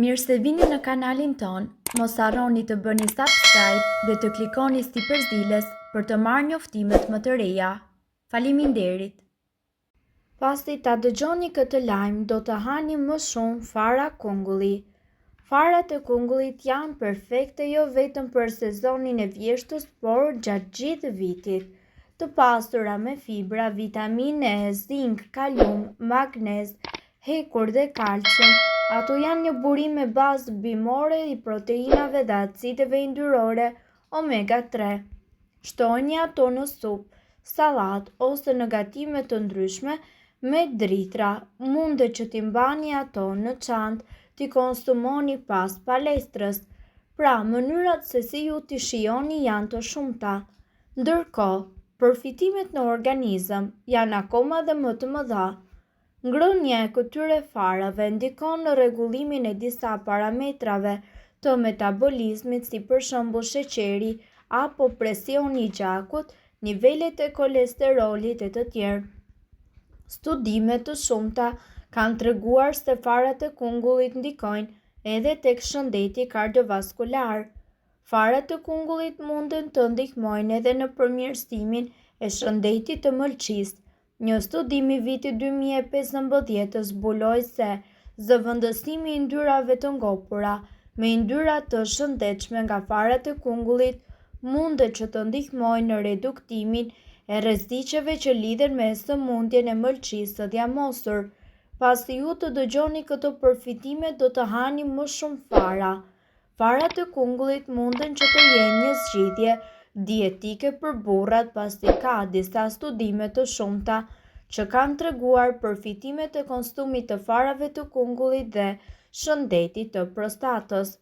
Mirë se vini në kanalin ton, mos harroni të bëni subscribe dhe të klikoni si përzieles për të marrë njoftimet më të reja. Faleminderit! Pasi ta dëgjoni këtë lajm, do të hani më shumë fara kungulli. Farat e kungullit janë perfekte jo vetëm për sezonin e vjeshtës, por gjatë gjithë vitit. Të pasura me fibra, vitamine E, zink, kalium, magnez, hekur dhe kalcium, ato janë një burim me bazë bimore i proteinave dhe acideve yndyrore omega 3. Shtojini ato në supë, sallat ose në gatime të ndryshme me dritra. Mundet që t'i mbani ato në çantë, t'i konsumoni pas palestrës. Pra, mënyrat se si ju t'i shijoni janë të shumta. Ndërkohë, përfitimet në organizëm janë akoma dhe më të mëdha. Ngrënia e këtyre farave ndikon në rregullimin e disa parametrave të metabolizmit, si për shembull sheqeri apo presioni i gjakut, nivelet e kolesterolit e të tjerë. Studime të shumta kanë treguar se farat e kungullit ndikojnë edhe tek shëndeti kardiovaskular. Farat e kungullit munden të ndihmojnë edhe në përmirësimin e shëndetit të mëlçisë. Një studim i vitit 2015 zbuloi se zëvendësimi i yndyrave të ngopura me yndyra të shëndetshme nga farat e kungullit mundet që të ndihmojnë në reduktimin e rreziqeve që lidhen me sëmundjen e mëlçisë së djamosur. Pasi ju të dëgjoni këto përfitime, do të hani më shumë fara. Farat e kungullit munden që të jenë një zgjidhje dietike për burrat, pasi ka disa studime të shumta që kanë treguar përfitimet e konsumit të farave të kungullit dhe shëndetit të prostatës.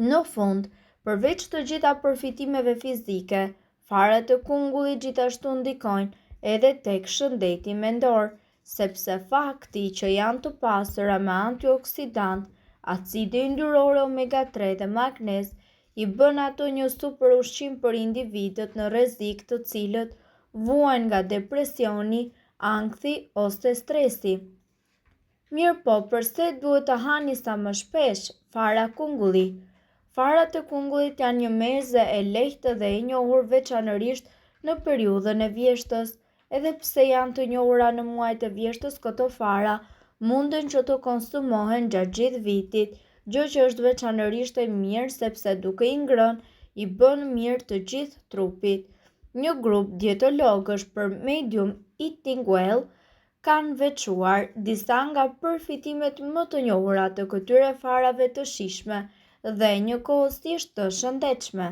Në fund, përveç të gjitha përfitimeve fizike, farat e kungullit gjithashtu ndikojnë edhe tek shëndeti mendor, sepse fakti që janë të pasura me antioksidant, acide yndyrore omega 3 dhe magnez i bën ato një super ushqim për individët në rrezik, të cilët vuajnë nga depresioni, ankthi ose stresi. Mirë po, përse duhet të hani sa më shpesh fara kungulli? Farat e kungullit janë një meze e lehtë dhe e njohur veçanërisht në periudhën e vjeshtës. Edhe pse janë të njohura në muajt e vjeshtës, këto fara munden që të konsumohen gjatë gjithë vitit, gjë që është veçanërisht e mirë sepse duke i ngrënë i bën mirë të gjithë trupit. Një grup dietologësh për Medium Eating Well kanë veçuar disa nga përfitimet më të njohura të këtyre farave të shijshme dhe njëkohësisht të shëndetshme.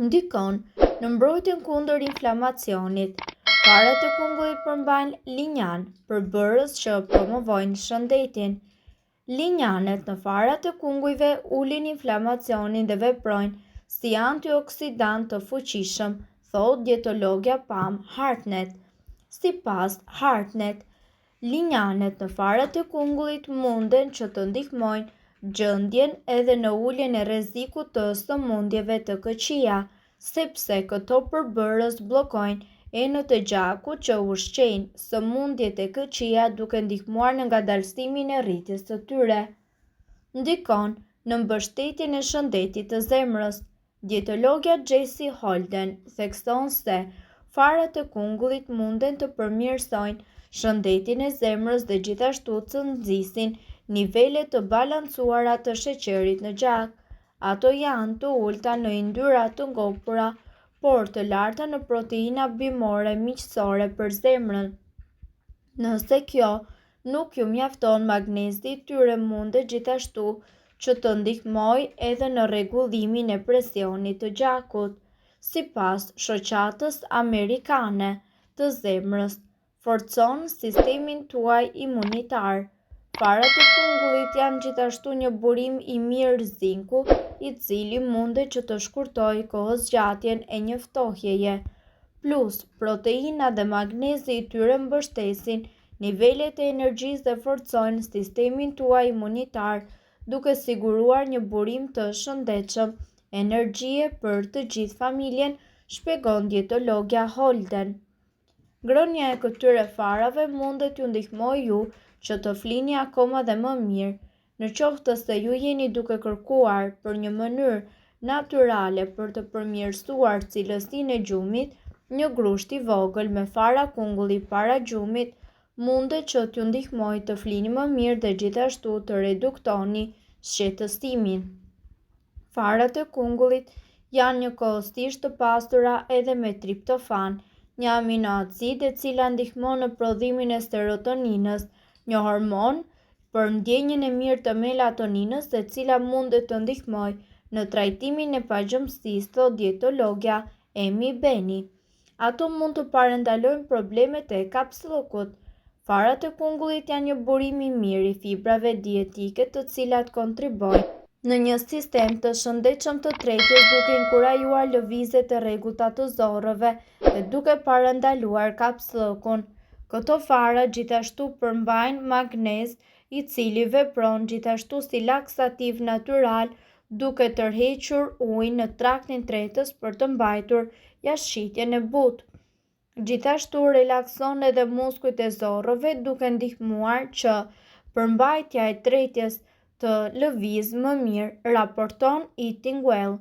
Ndikon në mbrojtjen kundër inflamacionit. Farat e kungullit përmbajnë linjan, përbërës që promovojnë shëndetin. Linjanet në farat e kungujve ulin inflamacionin dhe veprojnë si antioksidant të fuqishëm, thot dietologja Pam Hartnett. Sipas Hartnett, linjanet në farat e kungullit munden që të ndihmojnë gjendjen edhe në uljen e rrezikut të sëmundjeve të këqija, sepse këto përbërës bllokojnë enët e gjakut që ushqejnë sëmundjet e këqija, duke ndihmuar në ngadalësimin e rritjes së tyre. Ndikon në mbështetjen e shëndetit të zemrës. Dietologja Jessie Holden thekson se farat e kungullit munden të përmirësojnë shëndetin e zemrës dhe gjithashtu të nxisin nivele të balancuara të sheqerit në gjak. Ato janë të ulta në yndyra të ngopura, por të larta në proteina bimore miqësore për zemrën. Nëse kjo nuk ju mjafton, magnezi i tyre mundet gjithashtu që të ndihmojë edhe në rregullimin e presionit të gjakut. Sipas shoqatës amerikane të zemrës, forcon sistemin tuaj imunitar. Farat e kungullit janë gjithashtu një burim i mirë zinku, i cili mundet që të shkurtojë kohëzgjatjen e një ftohjeje. Plus, proteina dhe magnezi i tyre mbështesin nivelet e energjisë dhe forcojnë sistemin tuaj imunitar, duke siguruar një burim të shëndetshëm, energjie për të gjithë familjen, shpjegon dietologja Holden. Ngrënia e këtyre farave mundet ju ndihmojë ju që të flini akoma dhe më mirë. Në qoftë se ju jeni duke kërkuar për një mënyrë natyrale për të përmirësuar cilësinë e gjumit, një grusht i vogël me fara kungulli para gjumit mundet që t'ju ndihmojë të flini më mirë dhe gjithashtu të reduktoni shqetësimin. Farat e kungullit janë njëkohësisht të pastura edhe me triptofan, një aminoacid e cila ndihmon në prodhimin e serotoninës, një hormon për ndjenjen e mirë të melatoninës, e cila mundet të ndihmojë në trajtimin e pagjumësisë, thot dietologja Amy Beni. Ato mund të parandalojnë problemet e kapsullokut. Farat e kungullit janë një burim i mirë i fibrave dietike të cilat kontribojnë në një sistem të shëndetshëm të tretjes duke inkurajuar lëvizjet e rregullta të zorrëve dhe duke parandaluar kapsullokun. Këto fara gjithashtu përmbajnë magnez, i cili vepron gjithashtu si laksativ natyral duke tërhequr ujin në traktin tretës për të mbajtur jashtëshitjen e butë. Gjithashtu relakson edhe muskujt e zorrëve duke ndihmuar që përmbajtja e tretjes të lëvizë më mirë, raporton Eating Well.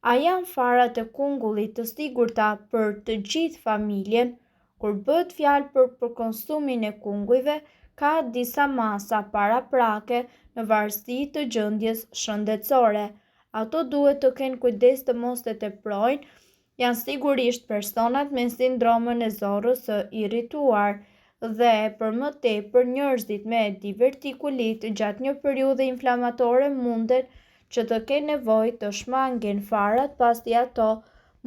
A janë farat e kungullit të sigurta për të gjithë familjen? Kur bëhet fjalë për konsumin e kungujve, ka disa masa paraprake në varësi të gjendjes shëndetësore. Ato duhet të kenë kujdes të mos e teprojnë. Janë sigurisht personat me sindromën e zorrës së irrituar dhe për më tepër njerëzit me divertikulit gjatë një periudhe inflamatore munden që të kenë nevojë të shmangen farat pasi ato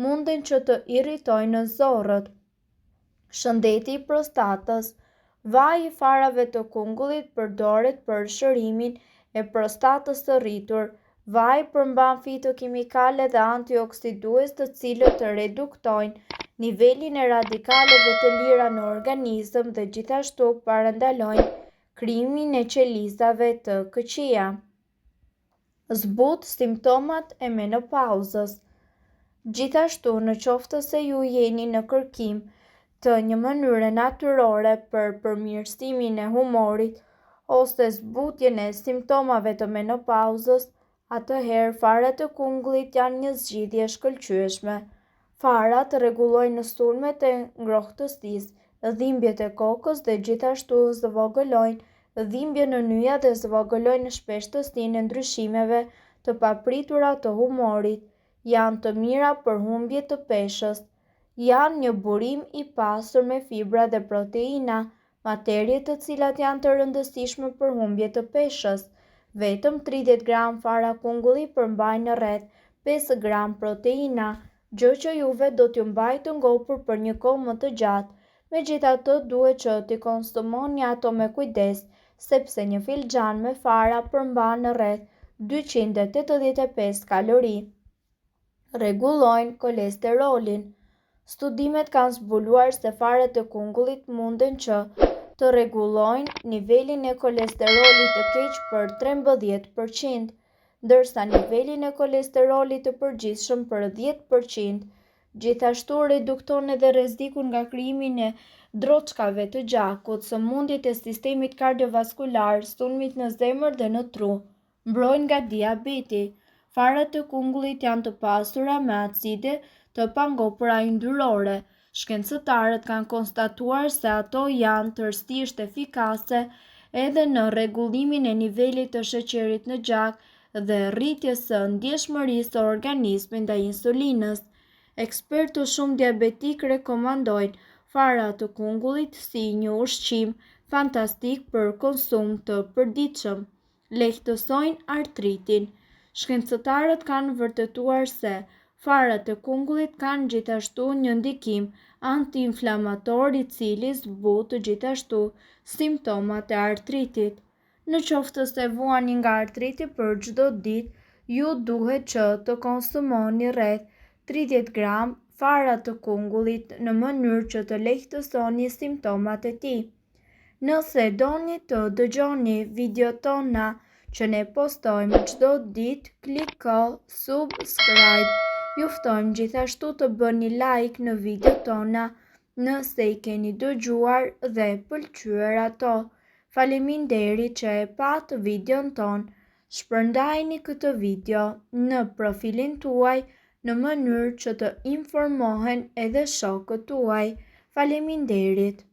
munden që të irritojnë zorrët. Shëndeti i prostatës. Vaji i farave të kungullit përdoret për shërimin e prostatës së rritur. Vaji përmban fitokimikale dhe antioksidues të cilët të reduktojnë nivelin e radikaleve të lira në organizëm dhe gjithashtu parandalojnë krijimin e qelizave të këqija. Zbut simptomat e menopauzës. Gjithashtu, në qoftë se ju jeni në kërkim të një mënyre natyrore për përmirësimin e humorit ose zbutjen e simptomave të menopauzës, atëherë farat e kungullit janë një zgjidhje shkëlqyeshme. Farat rregullojnë sulmet e ngrohtësisë, dhimbjet e kokës dhe gjithashtu zvogëlojnë dhimbjen në nyja dhe zvogëlojnë shpeshtësinë e ndryshimeve të papritura të humorit. Janë të mira për humbje të peshës. Janë një burim i pasur me fibra dhe proteina, materje të cilat janë të rëndësishme për humbje të peshës. Vetëm 30 gram fara kungulli përmbajnë rreth 5 gram proteina, gjë që juve do t'ju mbajë të ngopur për një kohë më të gjatë. Megjithatë, duhet që t'i konsumoni ato me kujdes, sepse një filxhan me fara përmban rreth 285 kalori. Rregullojnë kolesterolin. Studimet kanë zbuluar se farat e kungullit munden që të rregullojnë nivelin e kolesterolit të keq për 13%, ndërsa nivelin e kolesterolit të përgjithshëm për 10%. Gjithashtu redukton edhe rrezikun nga krijimi i droçkave të gjakut, sëmundjet e sistemit kardiovaskular, sulmit në zemër dhe në tru. Mbrojnë nga diabeti. Farat e kungullit janë të pasura me acide të pangopura yndyrore. Shkencëtarët kanë konstatuar se ato janë tërësisht efikase edhe në rregullimin e nivelit të sheqerit në gjak dhe rritjes së ndjeshmërisë së organizmit ndaj insulinës. Ekspertë shumë diabetik rekomandojnë fara të kungullit si një ushqim fantastik për konsum të përditshëm. Lehtësojnë artritin. Shkencëtarët kanë vërtetuar se farat e kungullit kanë gjithashtu një ndikim anti-inflamator i cili zbut gjithashtu simptomat e artritit. Në qoftë se vuani nga artriti për çdo ditë, ju duhet që të konsumoni rreth 30 gram fara të kungullit në mënyrë që të lehtësoni simptomat e tij. Nëse doni të dëgjoni videot tona që ne postojmë çdo ditë, kliko subscribe. Ju ftojmë gjithashtu të bëni like në videot tona nëse i keni dëgjuar dhe pëlqyer ato. Faleminderit që e patë videon ton. Shpërndajni këtë video në profilin tuaj në mënyrë që të informohen edhe shokët tuaj. Faleminderit.